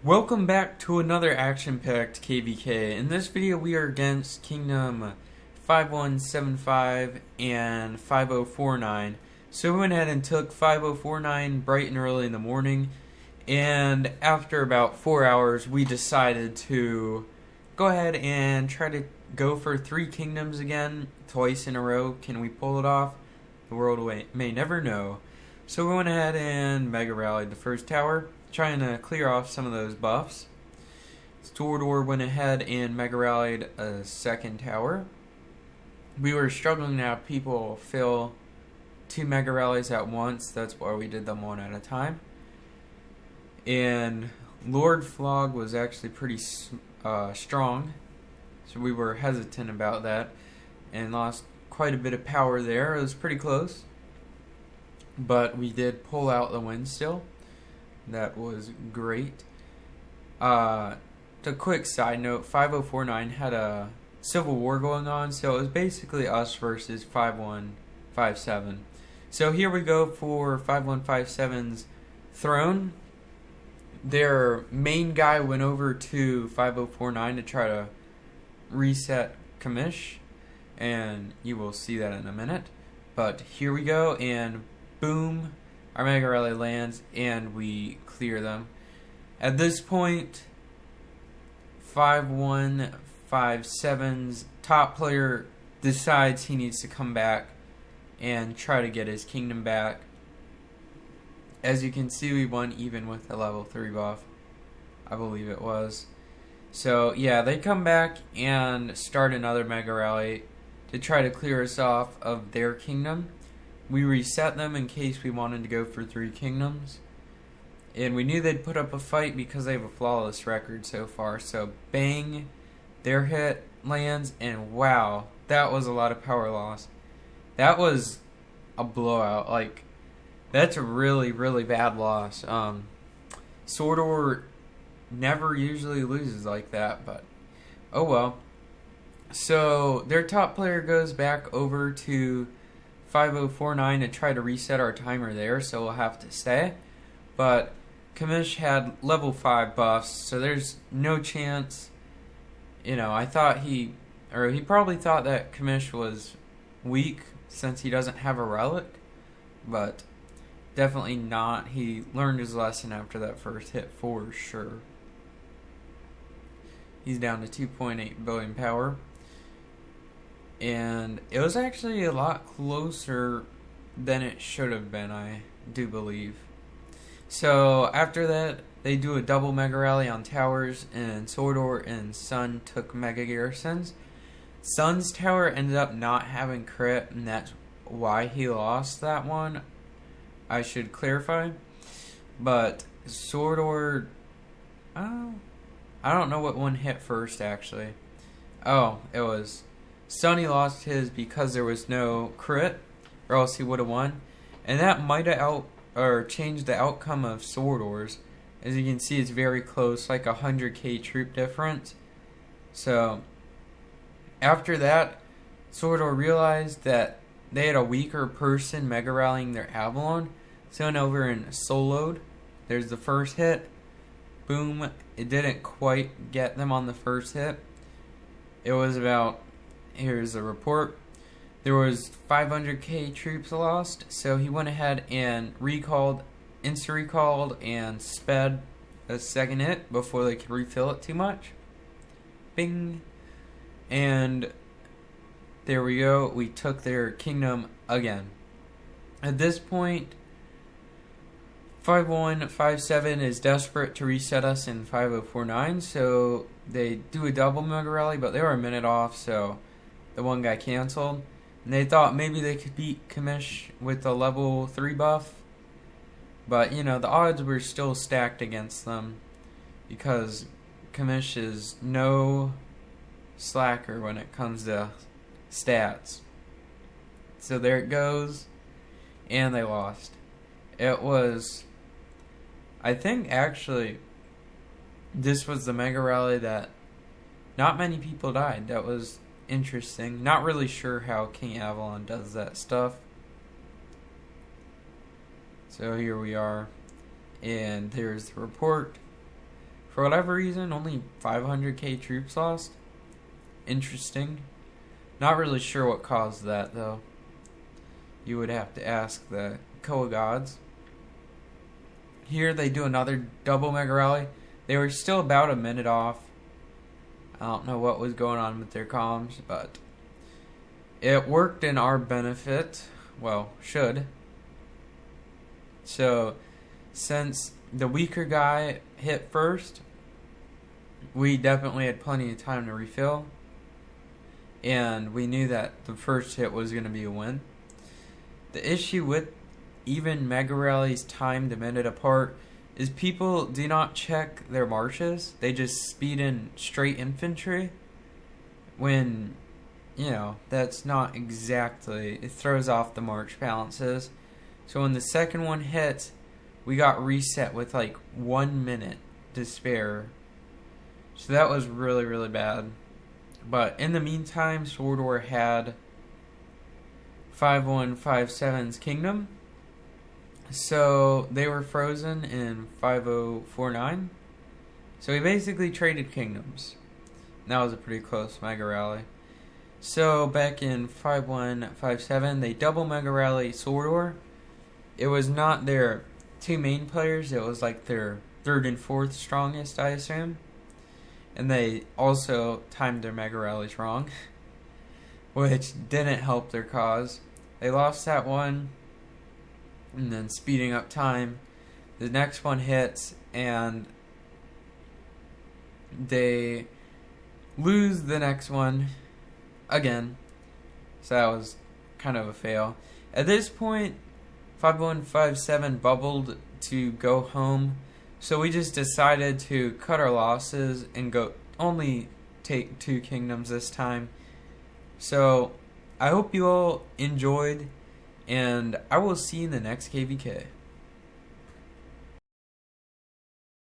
Welcome back to another action-packed KvK. In this video we are against Kingdom 5175 and 5049. So we went ahead and took 5049 bright and early in the morning, and after about 4 hours we decided to go ahead and try to go for 3 kingdoms again, twice in a row. Can we pull it off? The world may never know. So we went ahead and mega rallied the first tower, trying to clear off some of those buffs. Sordor went ahead and mega rallied a second tower. We were struggling to have people fill 2 mega rallies at once. That's why we did them one at a time. And Lord Flog was actually pretty strong, so we were hesitant about that and lost quite a bit of power there. It was pretty close, but we did pull out the win still. That was great. The quick side note, 5049 had a civil war going on, so it was basically us versus 5157. So here we go for 5157's throne. Their main guy went over to 5049 to try to reset Kamish, and you will see that in a minute. But here we go, and boom, our mega rally lands and we clear them. At this point, 5157's top player decides he needs to come back and try to get his kingdom back. As you can see, we won even with the level 3 buff, I believe it was. So yeah, they come back and start another mega rally to try to clear us off of their kingdom. We reset them in case we wanted to go for 3 kingdoms. And we knew they'd put up a fight because they have a flawless record so far. So bang, their hit lands, and wow, that was a lot of power loss. That was a blowout. Like, that's a really, really bad loss. Sordor never usually loses like that, but oh well. So their top player goes back over to 5049 to try to reset our timer there, so we'll have to stay. But Kamish had level 5 buffs, so there's no chance. You know, I thought he probably thought that Kamish was weak since he doesn't have a relic, but definitely not. He learned his lesson after that first hit for sure. He's down to 2.8 billion power. And it was actually a lot closer than it should have been, I do believe. So after that, they do a double mega rally on towers, and Sordor and Sun took mega garrisons. Sun's tower ended up not having crit, and that's why he lost that one, I should clarify. But Sordor, I don't know what one hit first actually. Oh, it was Sunny lost his because there was no crit, or else he would have won, and that might have changed the outcome of Sordor's. As you can see, it's very close, like 100k troop difference. So after that, Sordor realized that they had a weaker person mega rallying their Avalon, so went over and soloed. There's the first hit. Boom! It didn't quite get them on the first hit. It was about, here's the report. There was 500k troops lost, so he went ahead and insta-recalled, and sped a second hit before they could refill it too much. Bing! And there we go. We took their kingdom again. At this point, 5157 is desperate to reset us in 5049, so they do a double mega rally, but they were a minute off, so the one guy canceled. And they thought maybe they could beat Kamish with the level 3 buff, but you know, the odds were still stacked against them because Kamish is no slacker when it comes to stats. So there it goes, and they lost. It was, I think actually, this was the mega rally that not many people died. That was interesting. Not really sure how King Avalon does that stuff. So here we are, and there's the report For whatever reason, only 500k troops lost. Interesting. Not really sure what caused that, though. You would have to ask the Koa gods. Here they do another double mega rally. They were still about a minute off. I don't know what was going on with their comms, but it worked in our benefit. Well, should. So, since the weaker guy hit first, we definitely had plenty of time to refill. And we knew that the first hit was going to be a win. The issue with even mega rallies timed a minute apart is people do not check their marches. They just speed in straight infantry when, you know, that's not exactly, it throws off the march balances. So when the second one hit, we got reset with like 1 minute to spare. So that was really, really bad. But in the meantime, Sword War had 5157's Kingdom. So they were frozen in 5049. So we basically traded kingdoms. And that was a pretty close mega rally. So back in 5157, they double mega rally Sword War. It was not their two main players, it was like their third and fourth strongest, I assume. And they also timed their mega rallies wrong, which didn't help their cause. They lost that one, and then speeding up time, the next one hits, and they lose the next one again. So that was kind of a fail. At this point, 5157 bubbled to go home. So we just decided to cut our losses and go only take 2 kingdoms this time. So I hope you all enjoyed, and I will see you in the next KvK.